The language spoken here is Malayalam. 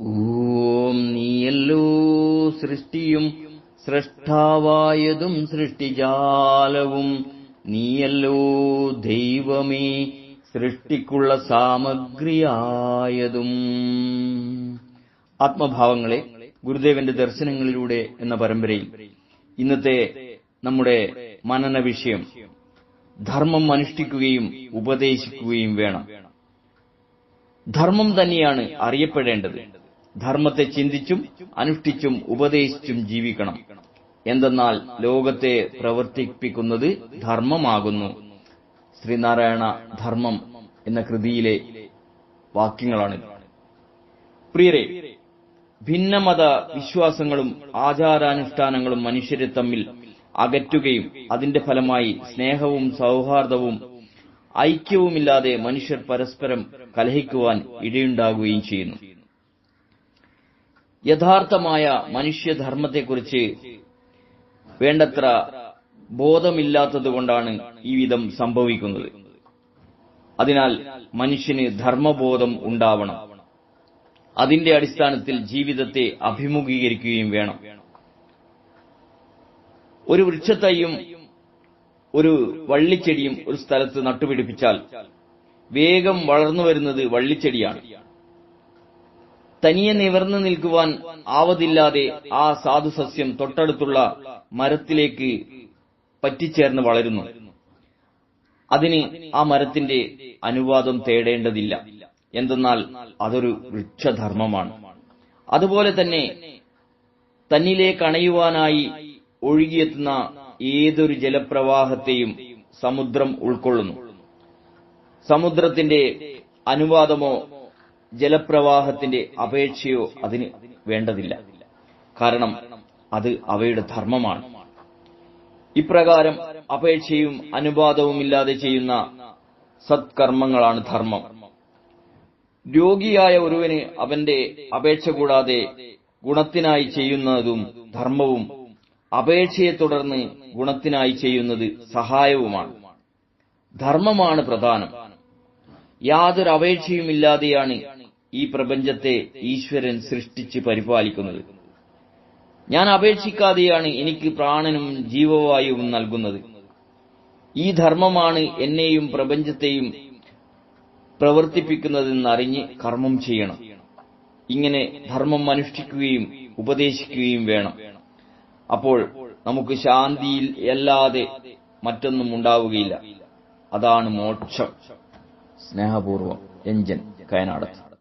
ഓം നീയല്ലോ സൃഷ്ടിയും സ്രഷ്ടാവായതും സൃഷ്ടിജാലവും, നീയല്ലോ ദൈവമേ സൃഷ്ടിക്കുള്ള സാമഗ്രിയായതും. ആത്മഭാവങ്ങളെ, ഗുരുദേവന്റെ ദർശനങ്ങളിലൂടെ എന്ന പരമ്പരയിൽ ഇന്നത്തെ നമ്മുടെ മനന വിഷയം ധർമ്മം അനുഷ്ഠിക്കുകയും ഉപദേശിക്കുകയും വേണം. ധർമ്മം തന്നെയാണ് അറിയപ്പെടേണ്ടത്. ധർമ്മത്തെ ചിന്തിച്ചും അനുഷ്ഠിച്ചും ഉപദേശിച്ചും ജീവിക്കണം. എന്തെന്നാൽ ലോകത്തെ പ്രവർത്തിപ്പിക്കുന്നത് ധർമ്മമാകുന്നു. ശ്രീനാരായണ ധർമ്മം എന്ന കൃതിയിലെ വാക്യങ്ങളാണ്. പ്രിയരെ, ഭിന്നമത വിശ്വാസങ്ങളും ആചാരാനുഷ്ഠാനങ്ങളും മനുഷ്യരെ തമ്മിൽ അകറ്റുകയും അതിന്റെ ഫലമായി സ്നേഹവും സൗഹാർദ്ദവും ഐക്യവുമില്ലാതെ മനുഷ്യർ പരസ്പരം കലഹിക്കുവാൻ ഇടയുണ്ടാകുകയും ചെയ്യുന്നു. യഥാർത്ഥമായ മനുഷ്യധർമ്മത്തെക്കുറിച്ച് വേണ്ടത്ര ബോധമില്ലാത്തതുകൊണ്ടാണ് ഈ വിധം സംഭവിക്കുന്നത്. അതിനാൽ മനുഷ്യന് ധർമ്മബോധം ഉണ്ടാവണം. അതിന്റെ അടിസ്ഥാനത്തിൽ ജീവിതത്തെ അഭിമുഖീകരിക്കുകയും വേണം. ഒരു വൃക്ഷത്തൈയും ഒരു വള്ളിച്ചെടിയും ഒരു സ്ഥലത്ത് നട്ടുപിടിപ്പിച്ചാൽ വേഗം വളർന്നു വരുന്നത് വള്ളിച്ചെടിയാണ്. തനിയെ നിവർന്നു നിൽക്കുവാൻ ആവതില്ലാതെ ആ സാധുസസ്യം തൊട്ടടുത്തുള്ള മരത്തിലേക്ക് പറ്റിച്ചേർന്ന് വളരുന്നു. അതിന് ആ മരത്തിന്റെ അനുവാദം തേടേണ്ടതില്ല. എന്തെന്നാൽ അതൊരു വൃക്ഷധർമ്മമാണ്. അതുപോലെ തന്നെ തന്നിലേക്ക് അണയുവാനായി ഒഴുകിയെത്തുന്ന ഏതൊരു ജലപ്രവാഹത്തെയും സമുദ്രം ഉൾക്കൊള്ളുന്നു. സമുദ്രത്തിന്റെ അനുവാദമോ ജലപ്രവാഹത്തിന്റെ അപേക്ഷയോ അതിന് വേണ്ടതില്ല. കാരണം അത് അവയുടെ ധർമ്മമാണ്. ഇപ്രകാരം അപേക്ഷയും അനുവാദവുമില്ലാതെ ചെയ്യുന്ന സത്കർമ്മങ്ങളാണ് ധർമ്മം. രോഗിയായ ഒരുവന് അവന്റെ അപേക്ഷ കൂടാതെ ഗുണത്തിനായി ചെയ്യുന്നതും ധർമ്മവും, അപേക്ഷയെ തുടർന്ന് ഗുണത്തിനായി ചെയ്യുന്നത് സഹായവുമാണ്. ധർമ്മമാണ് പ്രധാനം. യാതൊരു അപേക്ഷയുമില്ലാതെയാണ് ഈ പ്രപഞ്ചത്തെ ഈശ്വരൻ സൃഷ്ടിച്ച് പരിപാലിക്കുന്നത്. ഞാൻ അപേക്ഷിക്കാതെയാണ് എനിക്ക് പ്രാണനും ജീവവായുവും നൽകുന്നത്. ഈ ധർമ്മമാണ് എന്നെയും പ്രപഞ്ചത്തെയും പ്രവർത്തിപ്പിക്കുന്നതെന്നറിഞ്ഞ് കർമ്മം ചെയ്യണം. ഇങ്ങനെ ധർമ്മം അനുഷ്ഠിക്കുകയും ഉപദേശിക്കുകയും വേണം. അപ്പോൾ നമുക്ക് ശാന്തിയിൽ അല്ലാതെ മറ്റൊന്നും ഉണ്ടാവുകയില്ല. അതാണ് മോക്ഷം. സ്നേഹപൂർവം, രഞ്ജൻ കയനാടത്ത്.